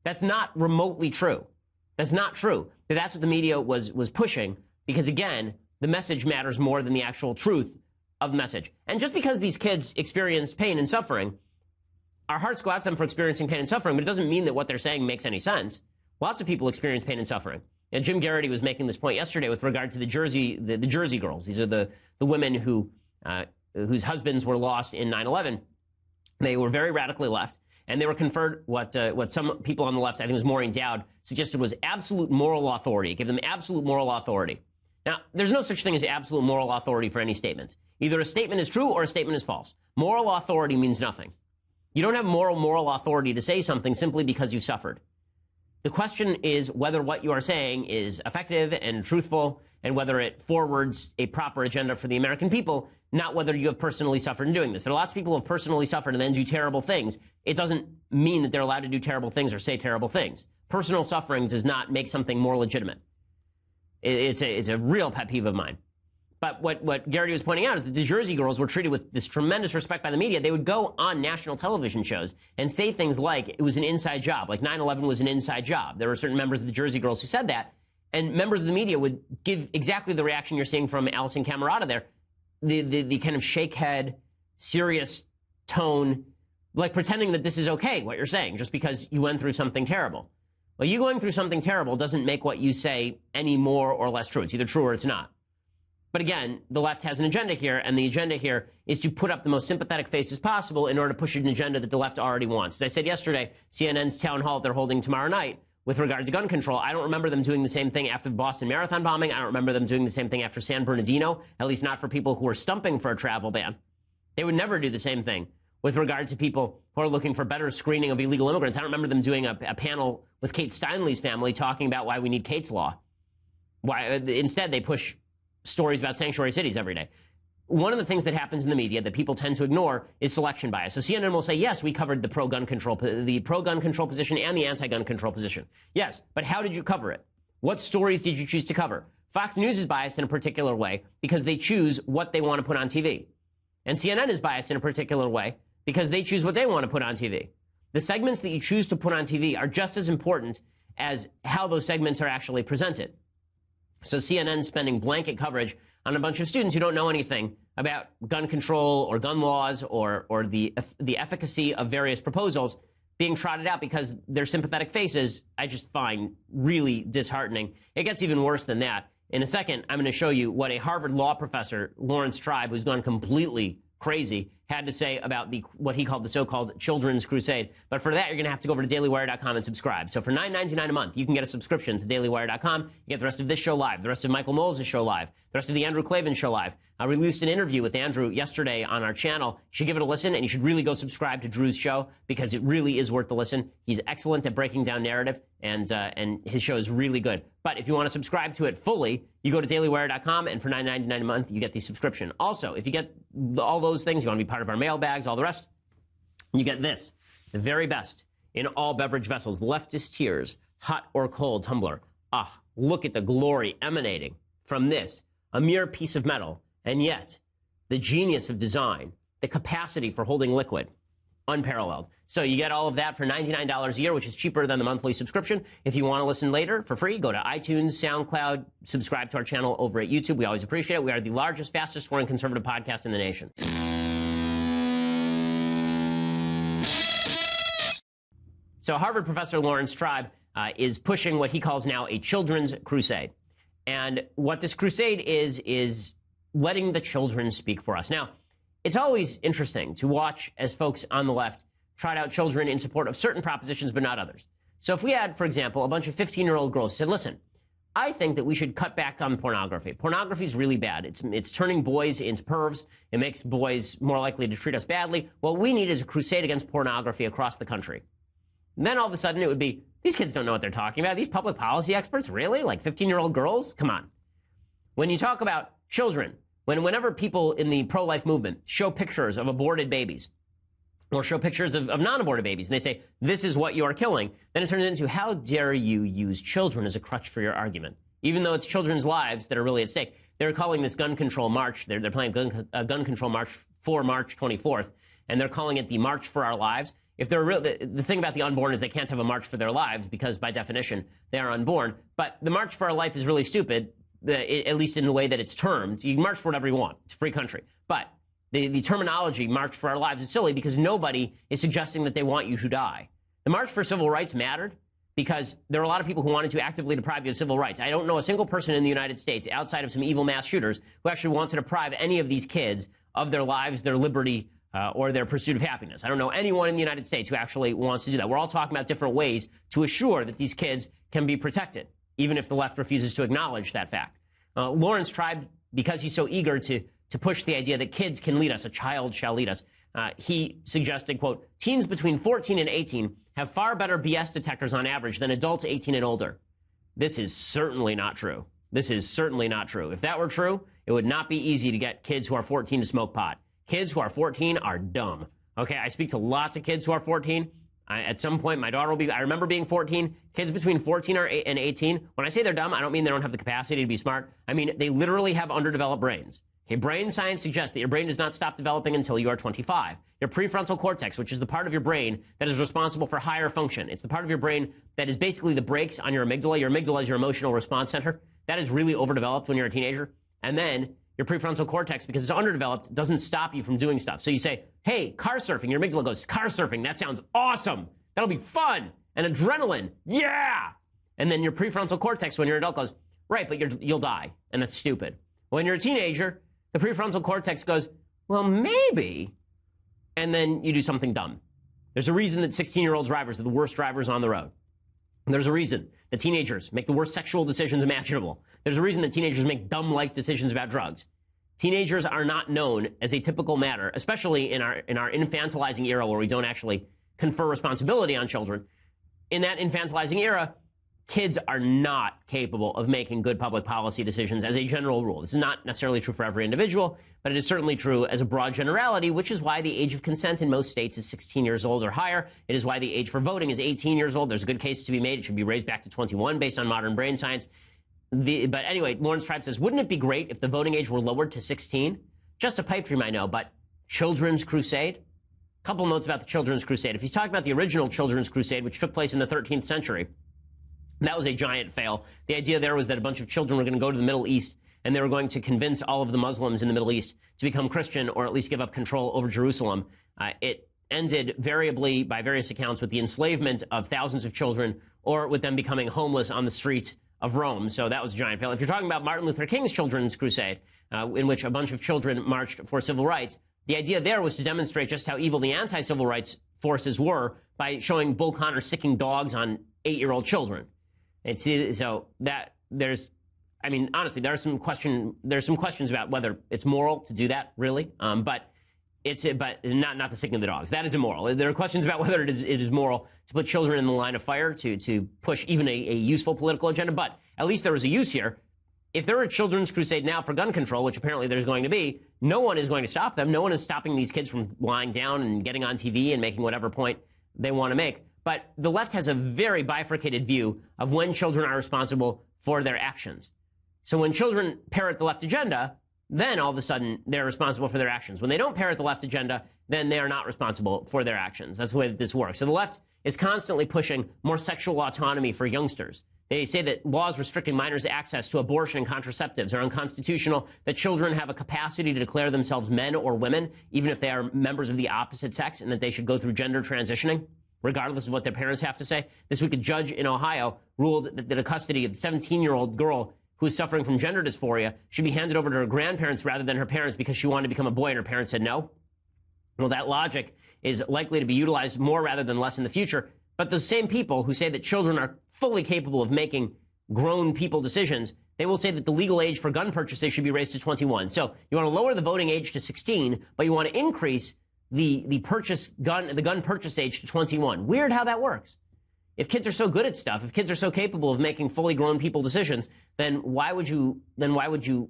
That's not remotely true. That's not true. But that's what the media was pushing because, again, the message matters more than the actual truth of the message. And just because these kids experience pain and suffering, our hearts go out to them for experiencing pain and suffering, but it doesn't mean that what they're saying makes any sense. Lots of people experience pain and suffering. And Jim Garrity was making this point yesterday with regard to the Jersey girls. These are the women whose husbands were lost in 9/11. They were very radically left, and they were conferred what some people on the left, I think it was Maureen Dowd, suggested was absolute moral authority. It gave them absolute moral authority. Now, there's no such thing as absolute moral authority for any statement. Either a statement is true or a statement is false. Moral authority means nothing. You don't have moral authority to say something simply because you suffered. The question is whether what you are saying is effective and truthful and whether it forwards a proper agenda for the American people, not whether you have personally suffered in doing this. There are lots of people who have personally suffered and then do terrible things. It doesn't mean that they're allowed to do terrible things or say terrible things. Personal suffering does not make something more legitimate. It's a real pet peeve of mine. But what Garrity was pointing out is that the Jersey Girls were treated with this tremendous respect by the media. They would go on national television shows and say things like it was an inside job, like 9/11 was an inside job. There were certain members of the Jersey Girls who said that, and members of the media would give exactly the reaction you're seeing from Alison Camerata there, the kind of shake head, serious tone, like pretending that this is okay, what you're saying, just because you went through something terrible. Well, you going through something terrible doesn't make what you say any more or less true. It's either true or it's not. But again, the left has an agenda here, and the agenda here is to put up the most sympathetic faces possible in order to push an agenda that the left already wants. As I said yesterday, CNN's town hall they're holding tomorrow night with regard to gun control, I don't remember them doing the same thing after the Boston Marathon bombing. I don't remember them doing the same thing after San Bernardino, at least not for people who are stumping for a travel ban. They would never do the same thing with regard to people who are looking for better screening of illegal immigrants. I don't remember them doing a panel with Kate Steinle's family talking about why we need Kate's Law. Instead, they push stories about sanctuary cities every day. One of the things that happens in the media that people tend to ignore is selection bias. So CNN will say, yes, we covered the pro-gun control position and the anti-gun control position. Yes, but how did you cover it? What stories did you choose to cover? Fox News is biased in a particular way because they choose what they want to put on TV. And CNN is biased in a particular way because they choose what they want to put on TV. The segments that you choose to put on TV are just as important as how those segments are actually presented. So CNN spending blanket coverage on a bunch of students who don't know anything about gun control or gun laws or the efficacy of various proposals being trotted out because they're sympathetic faces, I just find really disheartening. It gets even worse than that. In a second, I'm going to show you what a Harvard law professor, Lawrence Tribe, who's gone completely crazy, had to say about what he called the so-called Children's Crusade. But for that, you're going to have to go over to dailywire.com and subscribe. So for $9.99 a month, you can get a subscription to dailywire.com. You get the rest of this show live, the rest of Michael Knowles' show live, the rest of the Andrew Klavan show live. I released an interview with Andrew yesterday on our channel. You should give it a listen, and you should really go subscribe to Drew's show because it really is worth the listen. He's excellent at breaking down narrative, and his show is really good. But if you want to subscribe to it fully, you go to dailywire.com, and for $9.99 a month, you get the subscription. Also, if you get all those things, you want to be part of our mailbags, all the rest, you get this, the very best in all beverage vessels, leftist tears, hot or cold tumbler. Ah, look at the glory emanating from this, a mere piece of metal, and yet the genius of design, the capacity for holding liquid, unparalleled. So you get all of that for $99 a year, which is cheaper than the monthly subscription. If you want to listen later for free, go to iTunes, SoundCloud, subscribe to our channel over at YouTube. We always appreciate it. We are the largest, fastest growing conservative podcast in the nation. So Harvard professor Lawrence Tribe is pushing what he calls now a children's crusade. And what this crusade is letting the children speak for us. Now, it's always interesting to watch as folks on the left trot out children in support of certain propositions, but not others. So if we had, for example, a bunch of 15-year-old girls who said, listen, I think that we should cut back on pornography. Pornography is really bad. It's turning boys into pervs. It makes boys more likely to treat us badly. What we need is a crusade against pornography across the country. And then all of a sudden it would be, these kids don't know what they're talking about. These public policy experts, really? Like 15-year-old girls? Come on. When you talk about children, whenever people in the pro-life movement show pictures of aborted babies or show pictures of non-aborted babies and they say, this is what you are killing, then it turns into, how dare you use children as a crutch for your argument? Even though it's children's lives that are really at stake. They're calling this gun control march. They're playing a gun control march for March 24th, and they're calling it the March for Our Lives. If they're real, the thing about the unborn is they can't have a march for their lives because by definition they are unborn. But the March for Our Life is really stupid. At least in the way that it's termed. You can march for whatever you want. It's a free country. But the terminology, March for Our Lives, is silly because nobody is suggesting that they want you to die. The March for Civil Rights mattered because there were a lot of people who wanted to actively deprive you of civil rights. I don't know a single person in the United States, outside of some evil mass shooters, who actually wants to deprive any of these kids of their lives, their liberty, or their pursuit of happiness. I don't know anyone in the United States who actually wants to do that. We're all talking about different ways to assure that these kids can be protected, even if the left refuses to acknowledge that fact. Lawrence Tribe, because he's so eager to push the idea that kids can lead us, a child shall lead us, He suggested, quote, teens between 14 and 18 have far better BS detectors on average than adults 18 and older. This is certainly not true. This is certainly not true. If that were true, it would not be easy to get kids who are 14 to smoke pot. Kids who are 14 are dumb. Okay, I speak to lots of kids who are 14. At some point, my daughter will be, I remember being 14. Kids between 14 and 18, when I say they're dumb, I don't mean they don't have the capacity to be smart. I mean, they literally have underdeveloped brains. Okay, brain science suggests that your brain does not stop developing until you are 25. Your prefrontal cortex, which is the part of your brain that is responsible for higher function. It's the part of your brain that is basically the brakes on your amygdala. Your amygdala is your emotional response center. That is really overdeveloped when you're a teenager. And then your prefrontal cortex, because it's underdeveloped, doesn't stop you from doing stuff. So you say, hey, car surfing. Your amygdala goes, car surfing. That sounds awesome. That'll be fun. And adrenaline. Yeah. And then your prefrontal cortex, when you're an adult, goes, right, but you'll die. And that's stupid. When you're a teenager, the prefrontal cortex goes, well, maybe. And then you do something dumb. There's a reason that 16-year-old drivers are the worst drivers on the road. There's a reason that teenagers make the worst sexual decisions imaginable. There's a reason that teenagers make dumb life decisions about drugs. Teenagers are not known as a typical matter, especially in our infantilizing era where we don't actually confer responsibility on children. In that infantilizing era, kids are not capable of making good public policy decisions as a general rule. This is not necessarily true for every individual, but it is certainly true as a broad generality, which is why the age of consent in most states is 16 years old or higher. It is why the age for voting is 18 years old. There's a good case to be made. It should be raised back to 21 based on modern brain science. But anyway, Lawrence Tribe says, wouldn't it be great if the voting age were lowered to 16? Just a pipe dream, I know, but Children's Crusade? Couple notes about the Children's Crusade. If he's talking about the original Children's Crusade, which took place in the 13th century, that was a giant fail. The idea there was that a bunch of children were going to go to the Middle East and they were going to convince all of the Muslims in the Middle East to become Christian or at least give up control over Jerusalem. It ended variably, by various accounts, with the enslavement of thousands of children or with them becoming homeless on the streets of Rome. So that was a giant fail. If you're talking about Martin Luther King's Children's Crusade, in which a bunch of children marched for civil rights, the idea there was to demonstrate just how evil the anti-civil rights forces were by showing Bull Connor sicking dogs on 8-year-old children. And so that there's, I mean, honestly, there's some questions about whether it's moral to do that, really. But not the sicking of the dogs. That is immoral. There are questions about whether it is moral to put children in the line of fire to push even a useful political agenda. But at least there was a use here. If there were a Children's Crusade now for gun control, which apparently there's going to be, no one is going to stop them. No one is stopping these kids from lying down and getting on TV and making whatever point they want to make. But the left has a very bifurcated view of when children are responsible for their actions. So when children parrot the left agenda, then all of a sudden they're responsible for their actions. When they don't parrot the left agenda, then they are not responsible for their actions. That's the way that this works. So the left is constantly pushing more sexual autonomy for youngsters. They say that laws restricting minors' access to abortion and contraceptives are unconstitutional, that children have a capacity to declare themselves men or women, even if they are members of the opposite sex, and that they should go through gender transitioning, regardless of what their parents have to say. This week, a judge in Ohio ruled that the custody of the 17-year-old girl who is suffering from gender dysphoria should be handed over to her grandparents rather than her parents because she wanted to become a boy and her parents said no. Well, that logic is likely to be utilized more rather than less in the future. But the same people who say that children are fully capable of making grown people decisions, they will say that the legal age for gun purchases should be raised to 21. So you want to lower the voting age to 16, but you want to increase the gun purchase age to 21. Weird how that works. If kids are so good at stuff, if kids are so capable of making fully grown people decisions, then why would you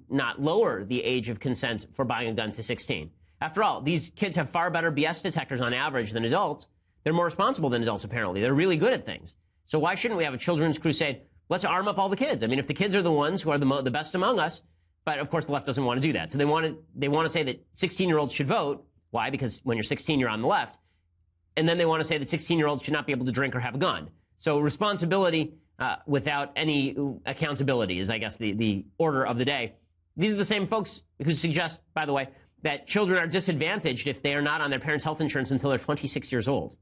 not lower the age of consent for buying a gun to 16? After all, these kids have far better BS detectors on average than adults. They're more responsible than adults, apparently. They're really good at things. So why shouldn't we have a Children's Crusade? Let's arm up all the kids. I mean, if the kids are the ones who are the best among us, but of course the left doesn't want to do that. So they want to say that 16-year-olds should vote. Why? Because when you're 16, you're on the left. And then they want to say that 16-year-olds should not be able to drink or have a gun. So responsibility without any accountability is, I guess, the order of the day. These are the same folks who suggest, by the way, that children are disadvantaged if they are not on their parents' health insurance until they're 26 years old.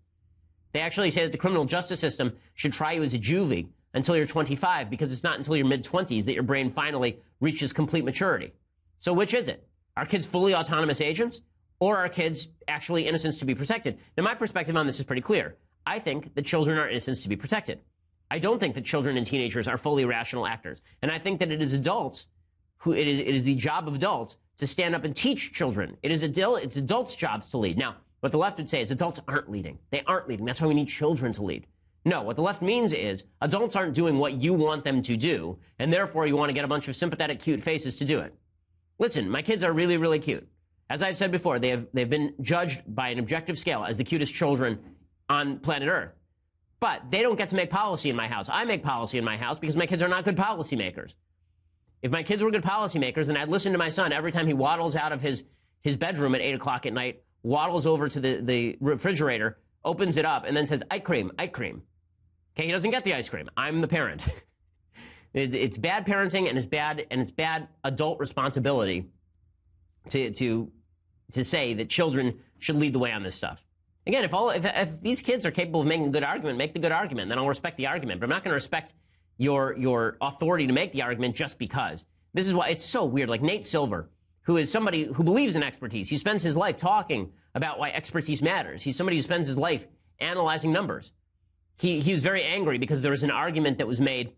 They actually say that the criminal justice system should try you as a juvie until you're 25 because it's not until your mid-20s that your brain finally reaches complete maturity. So which is it? Are kids fully autonomous agents or are kids actually innocents to be protected? Now, my perspective on this is pretty clear. I think that children are innocents to be protected. I don't think that children and teenagers are fully rational actors. And I think that it is adults it is the job of adults to stand up and teach children. It's adults' jobs to lead. Now, What the left would say is adults aren't leading. They aren't leading. That's why we need children to lead. No, what the left means is adults aren't doing what you want them to do, and therefore you want to get a bunch of sympathetic, cute faces to do it. Listen, my kids are really, really cute. As I've said before, they've been judged by an objective scale as the cutest children on planet Earth. But they don't get to make policy in my house. I make policy in my house because my kids are not good policymakers. If my kids were good policymakers, then I'd listen to my son every time he waddles out of his bedroom at 8 o'clock at night, waddles over to the refrigerator, opens it up, and then says, ice cream, ice cream. Okay, he doesn't get the ice cream. I'm the parent. It's bad parenting, and it's bad adult responsibility to say that children should lead the way on this stuff. Again, if these kids are capable of making a good argument, make the good argument, then I'll respect the argument. But I'm not going to respect your authority to make the argument just because. This is why it's so weird. Like Nate Silver, who is somebody who believes in expertise. He spends his life talking about why expertise matters. He's somebody who spends his life analyzing numbers. He was very angry because there was an argument that was made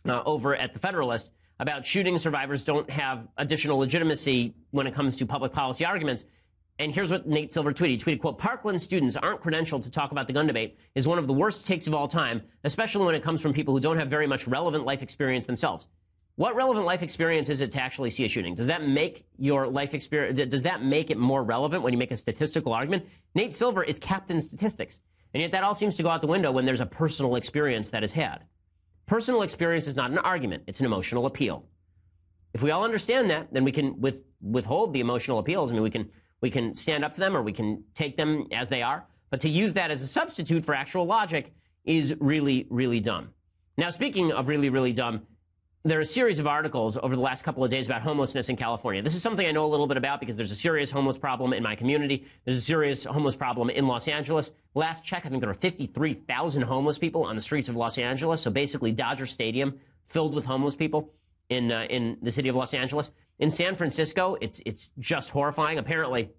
over at the Federalist about shooting survivors don't have additional legitimacy when it comes to public policy arguments. And here's what Nate Silver tweeted. He tweeted, quote, Parkland students aren't credentialed to talk about the gun debate is one of the worst takes of all time, especially when it comes from people who don't have very much relevant life experience themselves. What relevant life experience is it to actually see a shooting? Does that make your life experience, does that make it more relevant when you make a statistical argument? Nate Silver is Captain Statistics. And yet that all seems to go out the window when there's a personal experience that is had. Personal experience is not an argument. It's an emotional appeal. If we all understand that, then we can withhold the emotional appeals. I mean, we can stand up to them or we can take them as they are. But to use that as a substitute for actual logic is really, really dumb. Now, speaking of really, really dumb, there are a series of articles over the last couple of days about homelessness in California. This is something I know a little bit about because there's a serious homeless problem in my community. There's a serious homeless problem in Los Angeles. Last check, I think there are 53,000 homeless people on the streets of Los Angeles. So basically Dodger Stadium filled with homeless people in the city of Los Angeles. In San Francisco, it's just horrifying. Apparently,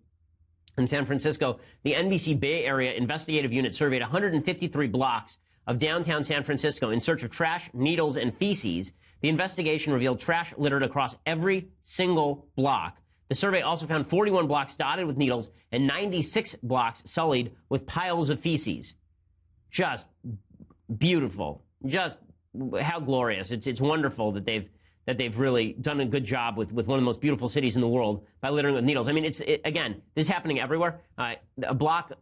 in San Francisco, the NBC Bay Area Investigative Unit surveyed 153 blocks of downtown San Francisco in search of trash, needles, and feces. The investigation revealed trash littered across every single block. The survey also found 41 blocks dotted with needles and 96 blocks sullied with piles of feces. Just beautiful. Just how glorious. It's wonderful that they've really done a good job with one of the most beautiful cities in the world by littering with needles. I mean, again, this is happening everywhere. A block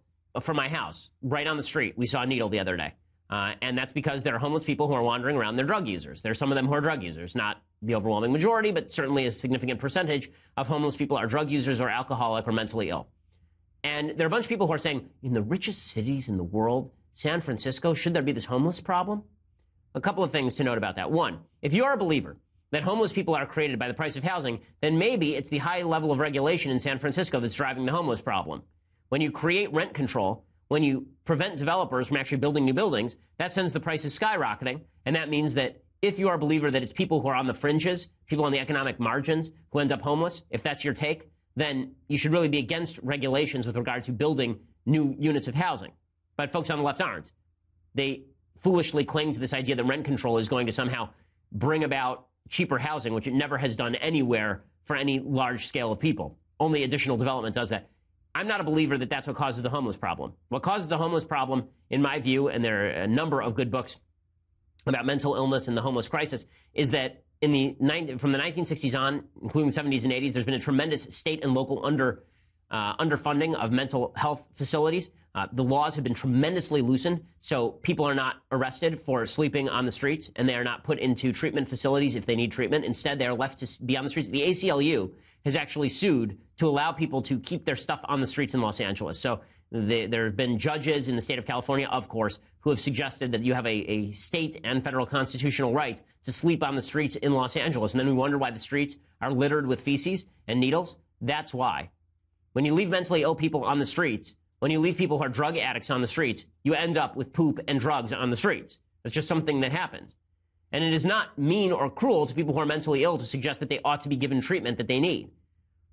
from my house, right on the street, we saw a needle the other day. And that's because there are homeless people who are wandering around. They're drug users. There's some of them who are drug users, not the overwhelming majority, but certainly a significant percentage of homeless people are drug users or alcoholic or mentally ill. And there are a bunch of people who are saying, in the richest cities in the world, San Francisco, should there be this homeless problem? A couple of things to note about that. One, if you are a believer that homeless people are created by the price of housing, then maybe it's the high level of regulation in San Francisco that's driving the homeless problem. When you create rent control, when you prevent developers from actually building new buildings, that sends the prices skyrocketing. And that means that if you are a believer that it's people who are on the fringes, people on the economic margins who end up homeless, if that's your take, then you should really be against regulations with regard to building new units of housing. But folks on the left aren't. They foolishly cling to this idea that rent control is going to somehow bring about cheaper housing, which it never has done anywhere for any large scale of people. Only additional development does that. I'm not a believer that that's what causes the homeless problem. What causes the homeless problem, in my view, and there are a number of good books about mental illness and the homeless crisis, is that from the 1960s on, including the 70s and 80s, there's been a tremendous state and local underfunding of mental health facilities. The laws have been tremendously loosened, so people are not arrested for sleeping on the streets, and they are not put into treatment facilities if they need treatment. Instead, they are left to be on the streets. The ACLU has actually sued to allow people to keep their stuff on the streets in Los Angeles. So there have been judges in the state of California, of course, who have suggested that you have a state and federal constitutional right to sleep on the streets in Los Angeles. And then we wonder why the streets are littered with feces and needles. That's why. When you leave mentally ill people on the streets, when you leave people who are drug addicts on the streets, you end up with poop and drugs on the streets. It's just something that happens. And it is not mean or cruel to people who are mentally ill to suggest that they ought to be given treatment that they need.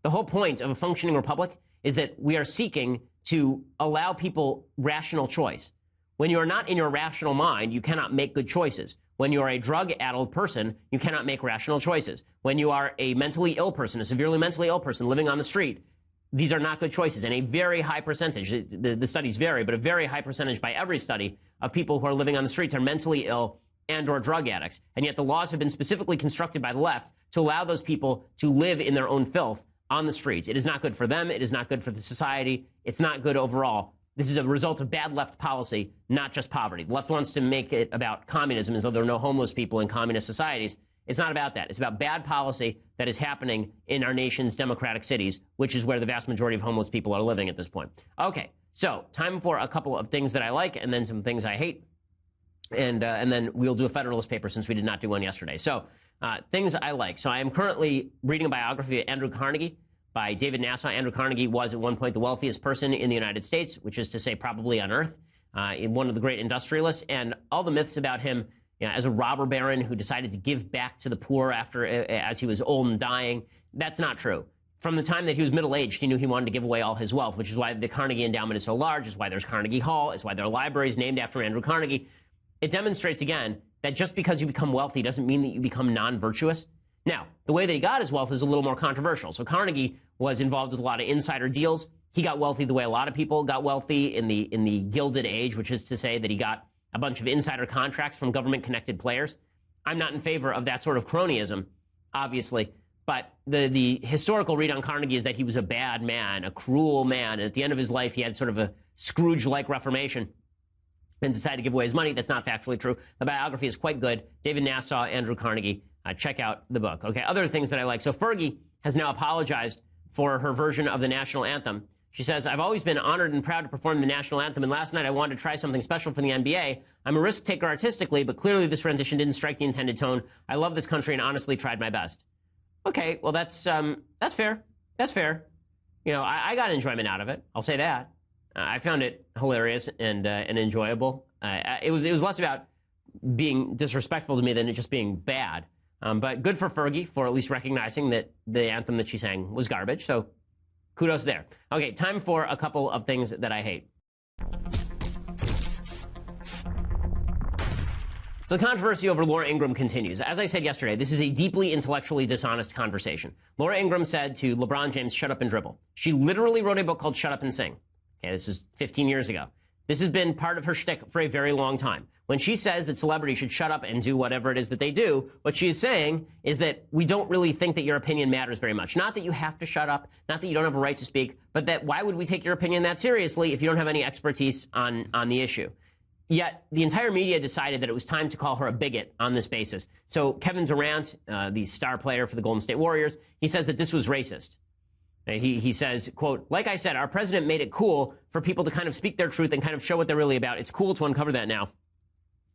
The whole point of a functioning republic is that we are seeking to allow people rational choice. When you are not in your rational mind, you cannot make good choices. When you are a drug-addled person, you cannot make rational choices. When you are a mentally ill person, a severely mentally ill person living on the street, these are not good choices. And a very high percentage, the studies vary, but a very high percentage by every study of people who are living on the streets are mentally ill and or drug addicts. And yet the laws have been specifically constructed by the left to allow those people to live in their own filth on the streets. It is not good for them. It is not good for the society. It's not good overall. This is a result of bad left policy, not just poverty. The left wants to make it about communism as though there are no homeless people in communist societies. It's not about that. It's about bad policy that is happening in our nation's democratic cities, which is where the vast majority of homeless people are living at this point. Okay, so time for a couple of things that I like and then some things I hate. And then we'll do a Federalist paper since we did not do one yesterday. So things I like. So I am currently reading a biography of Andrew Carnegie by David Nassau. Andrew Carnegie was at one point the wealthiest person in the United States, which is to say probably on earth, one of the great industrialists. And all the myths about him, as a robber baron who decided to give back to the poor as he was old and dying, that's not true. From the time that he was middle-aged, he knew he wanted to give away all his wealth, which is why the Carnegie Endowment is so large, is why there's Carnegie Hall, is why there are libraries named after Andrew Carnegie. It demonstrates, again, that just because you become wealthy doesn't mean that you become non-virtuous. Now, the way that he got his wealth is a little more controversial. So Carnegie was involved with a lot of insider deals. He got wealthy the way a lot of people got wealthy in the Gilded Age, which is to say that he got a bunch of insider contracts from government-connected players. I'm not in favor of that sort of cronyism, obviously, but the historical read on Carnegie is that he was a bad man, a cruel man, and at the end of his life, he had sort of a Scrooge-like reformation and decided to give away his money. That's not factually true. The biography is quite good. David Nassau, Andrew Carnegie. Check out the book. Okay, other things that I like. So Fergie has now apologized for her version of the national anthem. She says, I've always been honored and proud to perform the national anthem, and last night I wanted to try something special for the NBA. I'm a risk taker artistically, but clearly this rendition didn't strike the intended tone. I love this country and honestly tried my best. Okay, well, that's fair. That's fair. I got enjoyment out of it. I'll say that. I found it hilarious and enjoyable. It was less about being disrespectful to me than it just being bad. But good for Fergie for at least recognizing that the anthem that she sang was garbage. So kudos there. Okay, time for a couple of things that I hate. So the controversy over Laura Ingraham continues. As I said yesterday, this is a deeply intellectually dishonest conversation. Laura Ingraham said to LeBron James, shut up and dribble. She literally wrote a book called Shut Up and Sing. Okay, this is 15 years ago. This has been part of her shtick for a very long time. When she says that celebrities should shut up and do whatever it is that they do, what she is saying is that we don't really think that your opinion matters very much. Not that you have to shut up, not that you don't have a right to speak, but that why would we take your opinion that seriously if you don't have any expertise on the issue? Yet the entire media decided that it was time to call her a bigot on this basis. So Kevin Durant, the star player for the Golden State Warriors, he says that this was racist. He says, quote, like I said, our president made it cool for people to kind of speak their truth and kind of show what they're really about. It's cool to uncover that now.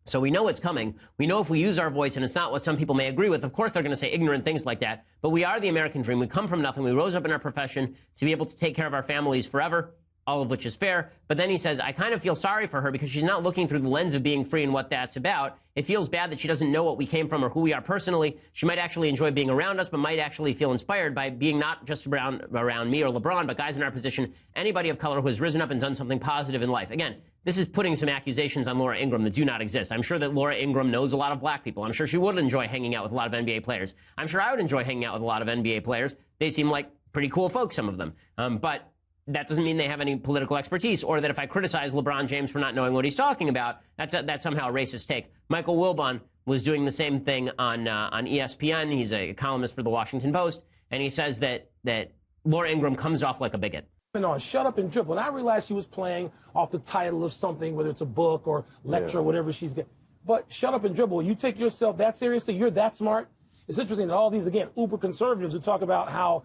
So we know what's coming. We know if we use our voice and it's not what some people may agree with, of course they're going to say ignorant things like that. But we are the American dream. We come from nothing. We rose up in our profession to be able to take care of our families forever, all of which is fair. But then he says, I kind of feel sorry for her because she's not looking through the lens of being free and what that's about. It feels bad that she doesn't know what we came from or who we are personally. She might actually enjoy being around us, but might actually feel inspired by being not just around me or LeBron, but guys in our position, anybody of color who has risen up and done something positive in life. Again, this is putting some accusations on Laura Ingraham that do not exist. I'm sure that Laura Ingraham knows a lot of black people. I'm sure she would enjoy hanging out with a lot of NBA players. I'm sure I would enjoy hanging out with a lot of NBA players. They seem like pretty cool folks, some of them. But that doesn't mean they have any political expertise, or that if I criticize LeBron James for not knowing what he's talking about, that's somehow a racist take. Michael Wilbon was doing the same thing on ESPN. He's a columnist for the Washington Post, and he says that Laura Ingraham comes off like a bigot. On Shut Up and Dribble, and I realized she was playing off the title of something, whether it's a book or lecture or whatever she's getting. But Shut Up and Dribble, you take yourself that seriously, you're that smart. It's interesting that all these, again, uber conservatives who talk about how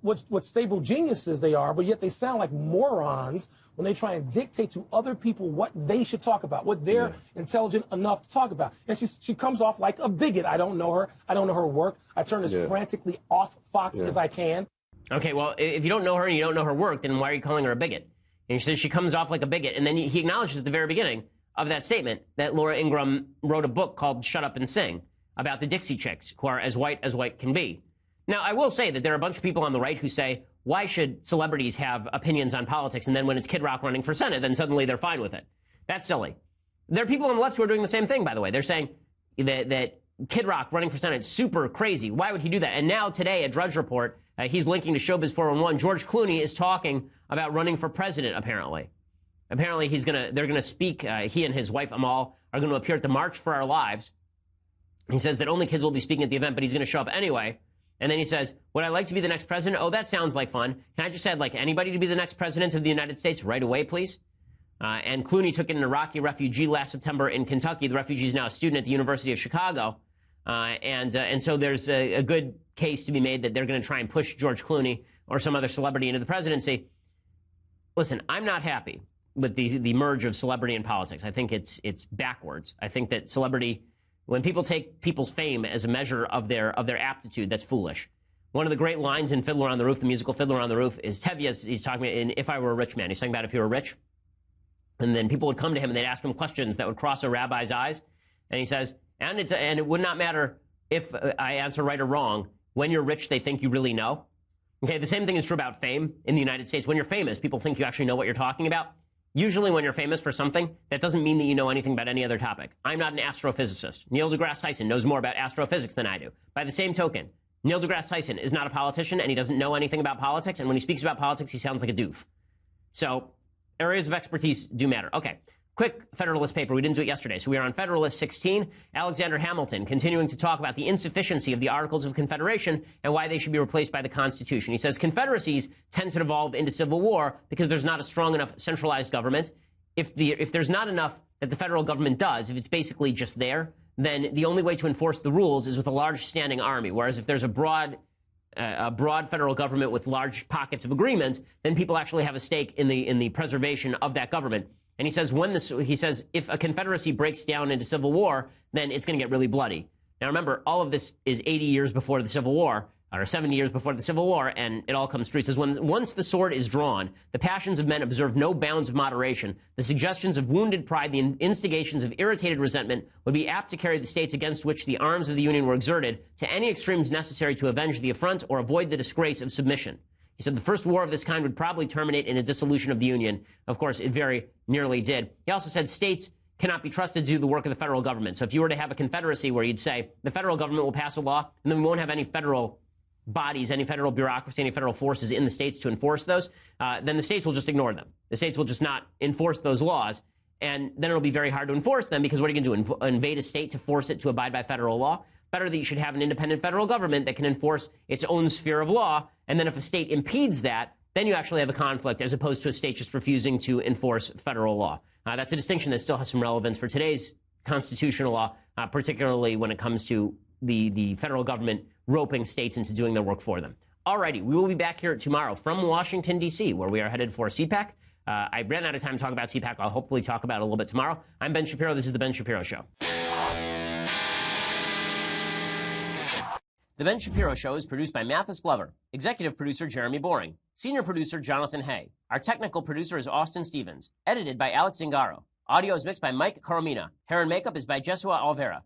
what stable geniuses they are, but yet they sound like morons when they try and dictate to other people what they should talk about, what they're intelligent enough to talk about. And she comes off like a bigot. I don't know her. I don't know her work. I turn as frantically off Fox as I can. Okay, well, if you don't know her and you don't know her work, then why are you calling her a bigot? And she says she comes off like a bigot. And then he acknowledges at the very beginning of that statement that Laura Ingraham wrote a book called Shut Up and Sing about the Dixie Chicks, who are as white can be. Now, I will say that there are a bunch of people on the right who say, why should celebrities have opinions on politics? And then when it's Kid Rock running for Senate, then suddenly they're fine with it. That's silly. There are people on the left who are doing the same thing, by the way. They're saying that Kid Rock running for Senate is super crazy. Why would he do that? And now today, a Drudge Report He's linking to Showbiz 411. George Clooney is talking about running for president, apparently. Apparently, they're going to speak. He and his wife, Amal, are going to appear at the March for Our Lives. He says that only kids will be speaking at the event, but he's going to show up anyway. And then he says, would I like to be the next president? Oh, that sounds like fun. Can I just say I'd like anybody to be the next president of the United States right away, please? And Clooney took in an Iraqi refugee last September in Kentucky. The refugee is now a student at the University of Chicago. And so there's a good case to be made that they're going to try and push George Clooney or some other celebrity into the presidency. Listen, I'm not happy with the merge of celebrity and politics. I think it's backwards. I think that celebrity, when people take people's fame as a measure of their aptitude, that's foolish. One of the great lines in Fiddler on the Roof, the musical Fiddler on the Roof, is Tevye. He's talking about in If I Were a Rich Man. He's talking about if you were rich. And then people would come to him and they'd ask him questions that would cross a rabbi's eyes. And he says, and it would not matter if I answer right or wrong. When you're rich, they think you really know. Okay, the same thing is true about fame in the United States. When you're famous, people think you actually know what you're talking about. Usually when you're famous for something, that doesn't mean that you know anything about any other topic. I'm not an astrophysicist. Neil deGrasse Tyson knows more about astrophysics than I do. By the same token, Neil deGrasse Tyson is not a politician and he doesn't know anything about politics. And when he speaks about politics, he sounds like a doof. So areas of expertise do matter. Okay, quick Federalist paper. We didn't do it yesterday. So we are on Federalist 16. Alexander Hamilton continuing to talk about the insufficiency of the Articles of Confederation and why they should be replaced by the Constitution. He says confederacies tend to devolve into civil war because there's not a strong enough centralized government. If there's not enough that the federal government does, if it's basically just there, then the only way to enforce the rules is with a large standing army. Whereas if there's a broad federal government with large pockets of agreement, then people actually have a stake in the preservation of that government. And he says if a confederacy breaks down into civil war, then it's going to get really bloody. Now remember, all of this is 80 years before the Civil War, or 70 years before the Civil War, and it all comes true. He says, once the sword is drawn, the passions of men observe no bounds of moderation. The suggestions of wounded pride, the instigations of irritated resentment would be apt to carry the states against which the arms of the Union were exerted to any extremes necessary to avenge the affront or avoid the disgrace of submission. He said the first war of this kind would probably terminate in a dissolution of the Union. Of course, it very nearly did. He also said states cannot be trusted to do the work of the federal government. So if you were to have a confederacy where you'd say the federal government will pass a law, and then we won't have any federal bodies, any federal bureaucracy, any federal forces in the states to enforce those, then the states will just ignore them. The states will just not enforce those laws, and then it'll be very hard to enforce them because what are you going to do, invade a state to force it to abide by federal law? Better that you should have an independent federal government that can enforce its own sphere of law, and then if a state impedes that, then you actually have a conflict as opposed to a state just refusing to enforce federal law. That's a distinction that still has some relevance for today's constitutional law, particularly when it comes to the federal government roping states into doing their work for them. Alrighty, we will be back here tomorrow from Washington, D.C., where we are headed for CPAC. I ran out of time to talk about CPAC. I'll hopefully talk about it a little bit tomorrow. I'm Ben Shapiro. This is The Ben Shapiro Show. The Ben Shapiro Show is produced by Mathis Glover, executive producer Jeremy Boring, senior producer Jonathan Hay. Our technical producer is Austin Stevens, edited by Alex Zingaro. Audio is mixed by Mike Coromina. Hair and makeup is by Jesua Alvera.